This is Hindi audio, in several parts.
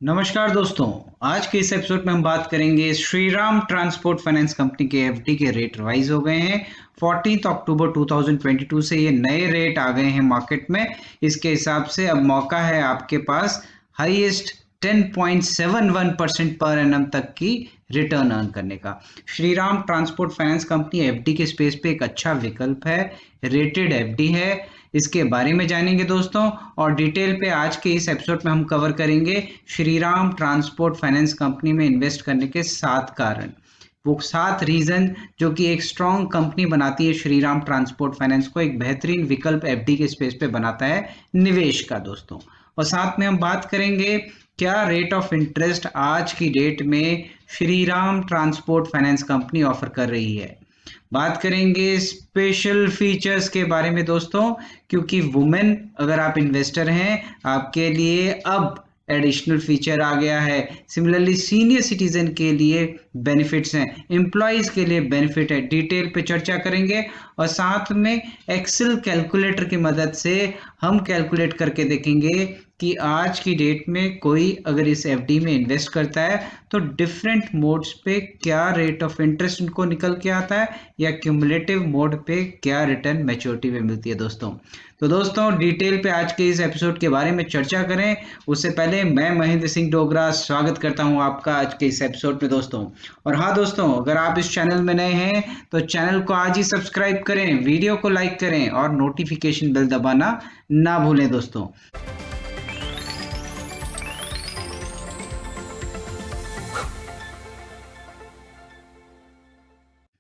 नमस्कार दोस्तों। आज के इस एपिसोड में हम बात करेंगे श्रीराम ट्रांसपोर्ट फाइनेंस कंपनी के एफडी के रेट रिवाइज हो गए हैं 14 अक्टूबर 2022 से। ये नए रेट आ गए हैं मार्केट में। इसके हिसाब से अब मौका है आपके पास हाईएस्ट 10.71% पर एनम तक की रिटर्न अर्न करने का। Shriram transport finance company FD के स्पेस पे एक अच्छा विकल्प है, रेटेड एफडी है। इसके बारे में जानेंगे दोस्तों, और डिटेल पे आज के इस एपिसोड में हम कवर करेंगे श्रीराम ट्रांसपोर्ट फाइनेंस कंपनी में इन्वेस्ट करने के 7 कारण, वो 7 रीजन जो कि एक स्ट्रॉन्ग कंपनी बनाती है श्रीराम ट्रांसपोर्ट फाइनेंस को एक बेहतरीन विकल्प एफडी के स्पेस पे बनाता है निवेश का दोस्तों। और साथ में हम बात करेंगे क्या रेट ऑफ इंटरेस्ट आज की डेट में Shriram transport finance company offer कर रही है। बात करेंगे स्पेशल फीचर्स के बारे में दोस्तों, क्योंकि वुमेन अगर आप इन्वेस्टर हैं आपके लिए अब एडिशनल फीचर आ गया है। सिमिलरली सीनियर सिटीजन के लिए बेनिफिट्स हैं, एम्प्लॉयज के लिए बेनिफिट है। डिटेल पे चर्चा करेंगे और साथ में एक्सेल कैलकुलेटर की मदद से हम कैलकुलेट करके देखेंगे कि आज की डेट में कोई अगर इस एफडी में इन्वेस्ट करता है तो डिफरेंट मोड्स पे क्या रेट ऑफ इंटरेस्ट उनको निकल के आता है या क्यूमुलेटिव मोड पे क्या रिटर्न मैच्योरिटी में मिलती है दोस्तों। तो दोस्तों डिटेल पे आज के इस एपिसोड के बारे में चर्चा करें उससे पहले मैं महेंद्र सिंह डोगरा स्वागत करता हूं आपका आज के इस एपिसोड में दोस्तों। और हाँ दोस्तों, अगर आप इस चैनल में नए हैं तो चैनल को आज ही सब्सक्राइब करें, वीडियो को लाइक करें और नोटिफिकेशन बेल दबाना ना भूलें दोस्तों।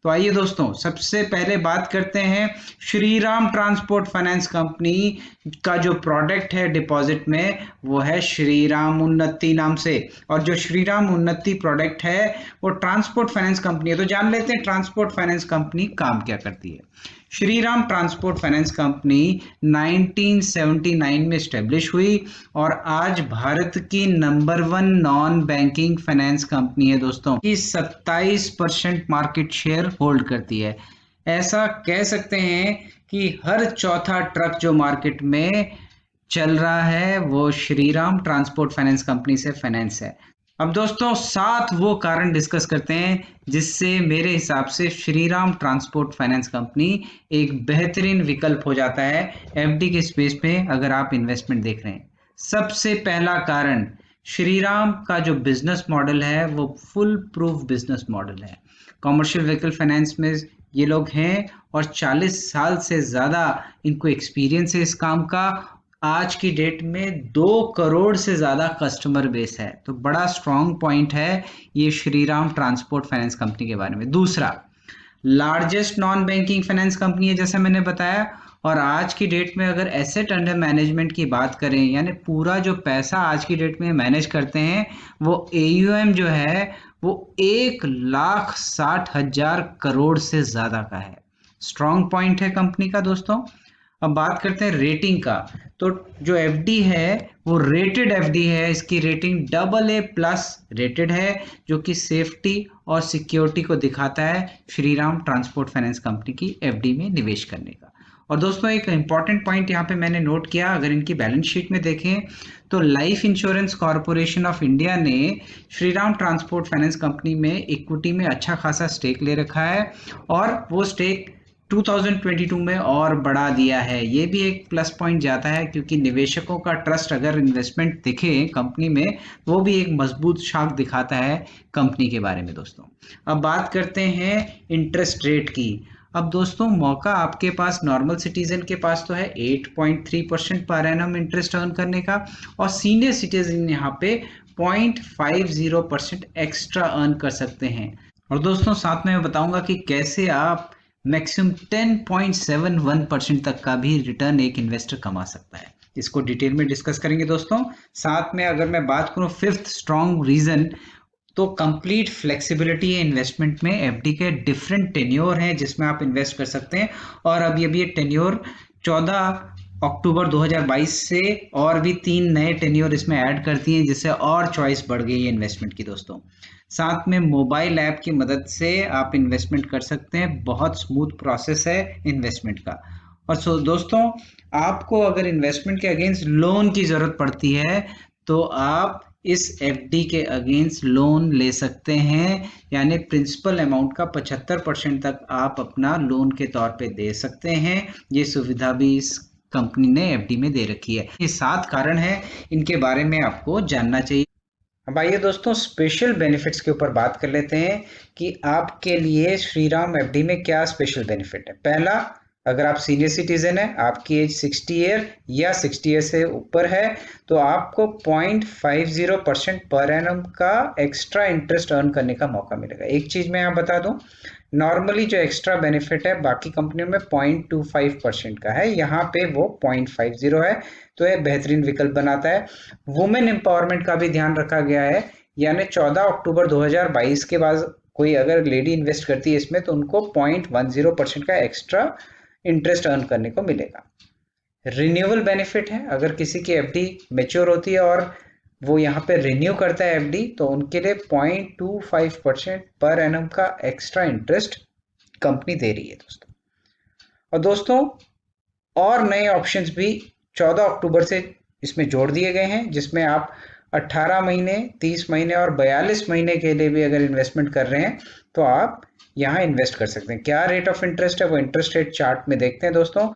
तो आइए दोस्तों, सबसे पहले बात करते हैं श्रीराम ट्रांसपोर्ट फाइनेंस कंपनी का जो प्रोडक्ट है डिपॉजिट में, वो है श्रीराम उन्नति नाम से। और जो श्रीराम उन्नति प्रोडक्ट है वो ट्रांसपोर्ट फाइनेंस कंपनी है। तो जान लेते हैं ट्रांसपोर्ट फाइनेंस कंपनी काम क्या करती है। श्रीराम ट्रांसपोर्ट फाइनेंस कंपनी 1979 में स्टेब्लिश हुई और आज भारत की number 1 non banking finance company है दोस्तों, की 27% मार्केट शेयर होल्ड करती है। ऐसा कह सकते हैं कि हर चौथा ट्रक जो मार्केट में चल रहा है वो श्रीराम ट्रांसपोर्ट फाइनेंस कंपनी से फाइनेंस है। अब दोस्तों 7 वो कारण डिस्कस करते हैं जिससे मेरे हिसाब से श्रीराम ट्रांसपोर्ट फाइनेंस कंपनी एक बेहतरीन विकल्प हो जाता है एफडी के स्पेस में अगर आप इन्वेस्टमेंट देख रहे हैं। सबसे पहला कारण, श्रीराम का जो बिजनेस मॉडल है वो फुल प्रूफ बिजनेस मॉडल है। कॉमर्शियल व्हीकल फाइनेंस में ये लोग हैं और 40 साल से ज़्यादा इनको एक्सपीरियंस है इस काम का। आज की डेट में 2 करोड़ से ज़्यादा कस्टमर बेस है, तो बड़ा स्ट्रॉन्ग पॉइंट है ये श्रीराम ट्रांसपोर्ट फाइनेंस कंपनी के बारे में। दूसरा, largest non banking finance company है जैसा मैंने बताया। और आज की डेट में अगर एसेट अंडर मैनेजमेंट की बात करें, यानी पूरा जो पैसा आज की डेट में मैनेज करते हैं, वो AUM जो है वो 1,60,000 करोड़ से ज़्यादा का है। स्ट्रॉन्ग पॉइंट है कंपनी का दोस्तों। अब बात करते हैं रेटिंग का। तो जो एफडी है वो रेटेड एफडी है, इसकी रेटिंग AA+ रेटेड है, जो कि सेफ्टी और सिक्योरिटी को दिखाता है श्रीराम ट्रांसपोर्ट फाइनेंस कंपनी की एफडी में निवेश करने का। और दोस्तों एक इंपॉर्टेंट पॉइंट यहाँ पे मैंने नोट किया, अगर इनकी बैलेंस शीट में देखें तो life insurance corporation of India ने श्रीराम ट्रांसपोर्ट फाइनेंस कंपनी में इक्विटी में अच्छा खासा स्टेक ले रखा है और वो स्टेक 2022 में और बढ़ा दिया है। ये भी एक प्लस पॉइंट जाता है क्योंकि निवेशकों का ट्रस्ट अगर इन्वेस्टमेंट दिखे कंपनी में, वो भी एक मजबूत साख दिखाता है कंपनी के बारे में दोस्तों। अब बात करते हैं इंटरेस्ट रेट की। अब दोस्तों मौका आपके पास नॉर्मल सिटीजन के पास तो है 8.3% पर एनम इंटरेस्ट अर्न करने का, और सीनियर सिटीजन यहाँ पे 0.50% एक्स्ट्रा अर्न कर सकते हैं। और दोस्तों साथ में मैं बताऊंगा कि कैसे आप मैक्सिमम 10.71% तक का भी रिटर्न एक इन्वेस्टर कमा सकता है। इसको डिटेल में डिस्कस करेंगे दोस्तों। साथ में अगर मैं बात करूं 5th स्ट्रॉन्ग रीजन, तो कंप्लीट फ्लेक्सिबिलिटी है इन्वेस्टमेंट में। एफडी के डिफरेंट टेन्योर हैं जिसमें आप इन्वेस्ट कर सकते हैं, और अब ये टेन्योर 14 अक्टूबर 2022 से और भी 3 नए टेन्योर इसमें ऐड करती हैं, जिससे और चॉइस बढ़ गई है इन्वेस्टमेंट की दोस्तों। साथ में मोबाइल ऐप की मदद से आप इन्वेस्टमेंट कर सकते हैं, बहुत स्मूथ प्रोसेस है इन्वेस्टमेंट का। और दोस्तों आपको अगर इन्वेस्टमेंट के अगेंस्ट लोन की ज़रूरत पड़ती है तो आप इस एफडी के अगेंस्ट लोन ले सकते हैं, यानी प्रिंसिपल अमाउंट का 75% तक आप अपना लोन के तौर पे दे सकते हैं। ये सुविधा भी इस कंपनी ने एफडी में दे रखी है। ये 7 कारण है, इनके बारे में आपको जानना चाहिए। अब आइए दोस्तों स्पेशल बेनिफिट्स के ऊपर बात कर लेते हैं कि आपके लिए श्रीराम एफडी में क्या स्पेशल बेनिफिट है। पहला, अगर आप सीनियर सिटीजन है, आपकी एज 60 ईयर या 60 ईयर से ऊपर है, तो आपको 0.50% पर एनम का एक्स्ट्रा इंटरेस्ट अर्न करने का मौका मिलेगा। एक चीज मैं यहाँ बता दूं, नॉर्मली जो एक्स्ट्रा बेनिफिट है बाकी कंपनियों में 0.25% का है, यहाँ पे वो 0.50 है, तो यह बेहतरीन विकल्प बनाता है। वुमेन एम्पावरमेंट का भी ध्यान रखा गया है, यानी 14 अक्टूबर 2022 के बाद कोई अगर लेडी इन्वेस्ट करती है इसमें, तो उनको 0.10% का एक्स्ट्रा इंटरेस्ट अर्न करने को मिलेगा। रिन्यूअल बेनिफिट है, अगर किसी की एफडी मैच्योर होती है और वो यहाँ पे रिन्यू करता है एफडी, तो उनके लिए 0.25% पर एनम का एक्स्ट्रा इंटरेस्ट कंपनी दे रही है दोस्तों। और दोस्तों और नए ऑप्शंस भी 14 अक्टूबर से इसमें जोड़ दिए गए हैं, जिसमें आप 18 महीने, 30 महीने और 42 महीने के लिए भी अगर इन्वेस्टमेंट कर रहे हैं तो आप यहाँ इन्वेस्ट कर सकते हैं। क्या रेट ऑफ इंटरेस्ट है वो इंटरेस्ट रेट चार्ट में देखते हैं दोस्तों।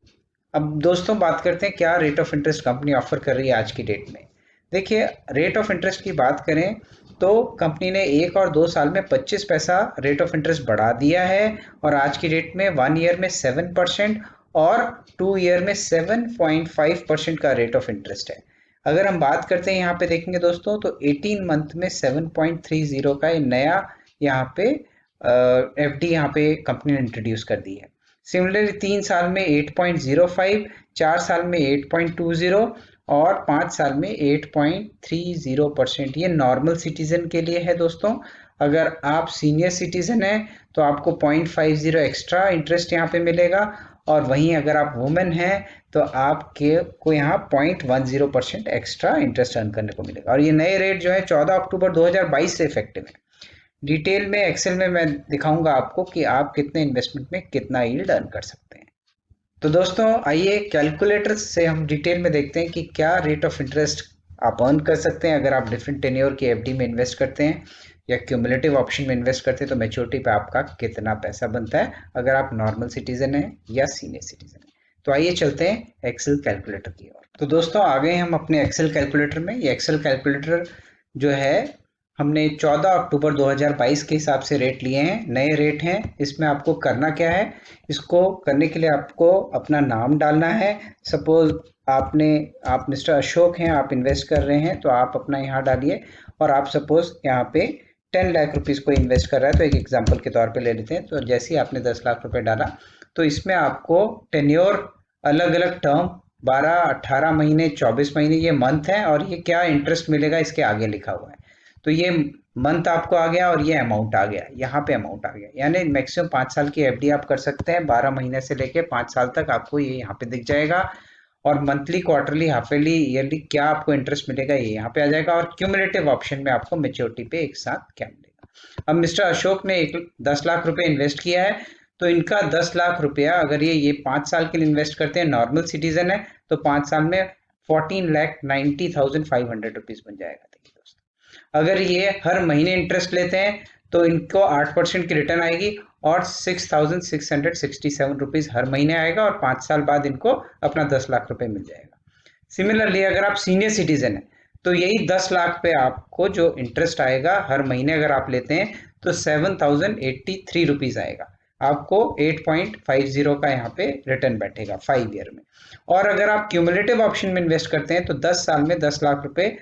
अब दोस्तों बात करते हैं क्या rate of interest company offer कर रही है आज की डेट में। देखिए, रेट ऑफ इंटरेस्ट की बात करें तो कंपनी ने 1 और 2 साल में 25 पैसा रेट ऑफ इंटरेस्ट बढ़ा दिया है, और आज की डेट में 1 ईयर में 7% और 2 ईयर में 7.5% का रेट ऑफ इंटरेस्ट है। अगर हम बात करते हैं यहाँ पे देखेंगे दोस्तों, तो 18 मंथ में 7.30 का ये नया यहाँ पे एफडी यहाँ पे कंपनी ने इंट्रोड्यूस कर दी है। सिमिलरली 3 साल में 8.05, 4 साल में 8.20 और 5 साल में 8.30%। ये नॉर्मल सिटीजन के लिए है दोस्तों। अगर आप सीनियर सिटीजन हैं तो आपको 0.50 एक्स्ट्रा इंटरेस्ट यहाँ पे मिलेगा, और वहीं अगर आप वुमेन हैं तो आपके को यहाँ 0.10% एक्स्ट्रा इंटरेस्ट अर्न करने को मिलेगा। और ये नए रेट जो है 14 अक्टूबर 2022 से इफेक्टिव है। डिटेल में एक्सेल में मैं दिखाऊंगा आपको कि आप कितने इन्वेस्टमेंट में कितना यील्ड अर्न कर सकते हैं। तो दोस्तों आइए कैलकुलेटर से हम डिटेल में देखते हैं कि क्या रेट ऑफ इंटरेस्ट आप अर्न कर सकते हैं अगर आप डिफरेंट टेन्योर की एफडी में इन्वेस्ट करते हैं या क्यूमुलेटिव ऑप्शन में इन्वेस्ट करते हैं, तो मैच्योरिटी पे आपका कितना पैसा बनता है अगर आप नॉर्मल सिटीजन हैं या सीनियर सिटीजन हैं। तो आइए चलते हैं एक्सेल कैलकुलेटर की ओर। तो दोस्तों आ गए हम अपने एक्सेल कैलकुलेटर में। ये एक्सेल कैलकुलेटर जो है हमने 14 अक्टूबर 2022 के हिसाब से रेट लिए हैं, नए रेट हैं। इसमें आपको करना क्या है, इसको करने के लिए आपको अपना नाम डालना है। सपोज आप मिस्टर अशोक हैं, आप इन्वेस्ट कर रहे हैं, तो आप अपना यहाँ डालिए। और आप सपोज यहाँ पे 10 लाख रुपीज़ को इन्वेस्ट कर रहा है, तो एक एग्जाम्पल के तौर पे ले लेते हैं। तो जैसे ही आपने 10 लाख रुपए डाला, तो इसमें आपको टेन्योर अलग अलग टर्म 12, 18 महीने, 24 महीने, ये मंथ है, और ये क्या इंटरेस्ट मिलेगा इसके आगे लिखा हुआ है। तो ये मंथ आपको आ गया और ये अमाउंट आ गया, यहाँ पे अमाउंट आ गया। यानी मैक्सिमम 5 साल की एफडी आप कर सकते हैं, 12 महीने से लेके 5 साल तक आपको ये यहाँ पे दिख जाएगा। और monthly, quarterly, half yearly, yearly क्या आपको इंटरेस्ट मिलेगा ये यहाँ पे आ जाएगा। और क्यूमुलेटिव ऑप्शन में आपको मेच्योरिटी पे एक साथ क्या मिलेगा। अब मिस्टर अशोक ने 10 लाख रुपए इन्वेस्ट किया है, तो इनका 10 लाख रुपया अगर ये 5 साल के लिए इन्वेस्ट करते हैं, नॉर्मल सिटीजन है, तो 5 साल में 14,90,500 रुपीज बन जाएगा। देखिए दोस्तों, अगर ये हर महीने इंटरेस्ट लेते हैं तो इनको 8% की रिटर्न आएगी और 6,667 रुपीज हर महीने आएगा, और 5 साल बाद इनको अपना 10 लाख रुपए मिल जाएगा। सिमिलरली अगर आप सीनियर सिटीजन है, तो यही 10 लाख पे आपको जो इंटरेस्ट आएगा हर महीने अगर आप लेते हैं, तो 7,083 रुपीज आएगा। आपको 8.50 का यहाँ पे रिटर्न बैठेगा 5 ईयर में। और अगर आप क्यूमुलेटिव ऑप्शन में इन्वेस्ट करते हैं, तो 10 साल में 10 लाख रुपए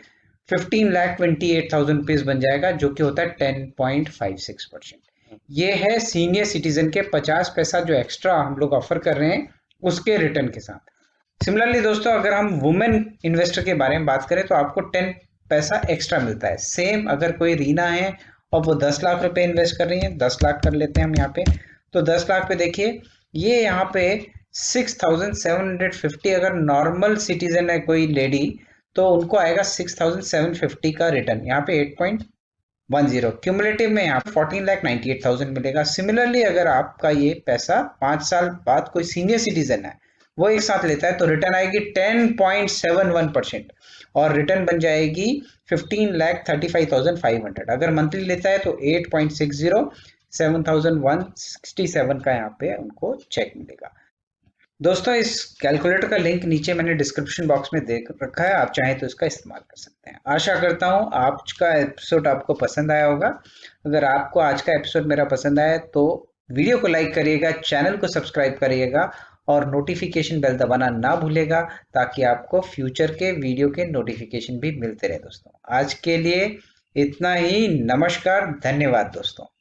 15,28,000 रुपीज बन जाएगा, जो कि होता है 10.56%। ये है सीनियर सिटीजन के 50 पैसा जो एक्स्ट्रा हम लोग ऑफर कर रहे हैं उसके रिटर्न के साथ। सिमिलरली दोस्तों अगर हम वुमेन इन्वेस्टर के बारे में बात करें, तो आपको 10 पैसा एक्स्ट्रा मिलता है। सेम अगर कोई रीना है और वो 10 लाख रुपए इन्वेस्ट कर रही है, 10 लाख कर लेते हैं हम यहाँ पे, तो 10 लाख पे देखिए ये यहाँ पे 6,750, अगर नॉर्मल सिटीजन है कोई लेडी, तो उनको आएगा 6,750 का रिटर्न, यहाँ पे 8.10। क्यूमुलेटिव में यहाँ पे 14,98,000 मिलेगा। सिमिलरली अगर आपका ये पैसा 5 साल बाद कोई सीनियर सिटीजन है वो एक साथ लेता है, तो रिटर्न आएगी 10.71%। और रिटर्न बन जाएगी 15,35,500। अगर मंथली लेता है तो 8.60, 7,167 का यहाँ पे उनको चेक मिलेगा। दोस्तों, इस कैलकुलेटर का लिंक नीचे मैंने डिस्क्रिप्शन बॉक्स में दे रखा है, आप चाहें तो इसका इस्तेमाल कर सकते हैं। आशा करता हूँ आज का एपिसोड आपको पसंद आया होगा। अगर आपको आज का एपिसोड मेरा पसंद आया तो वीडियो को लाइक करिएगा, चैनल को सब्सक्राइब करिएगा और नोटिफिकेशन बेल दबाना ना भूलेगा, ताकि आपको फ्यूचर के वीडियो के नोटिफिकेशन भी मिलते रहे। दोस्तों, आज के लिए इतना ही। नमस्कार, धन्यवाद दोस्तों।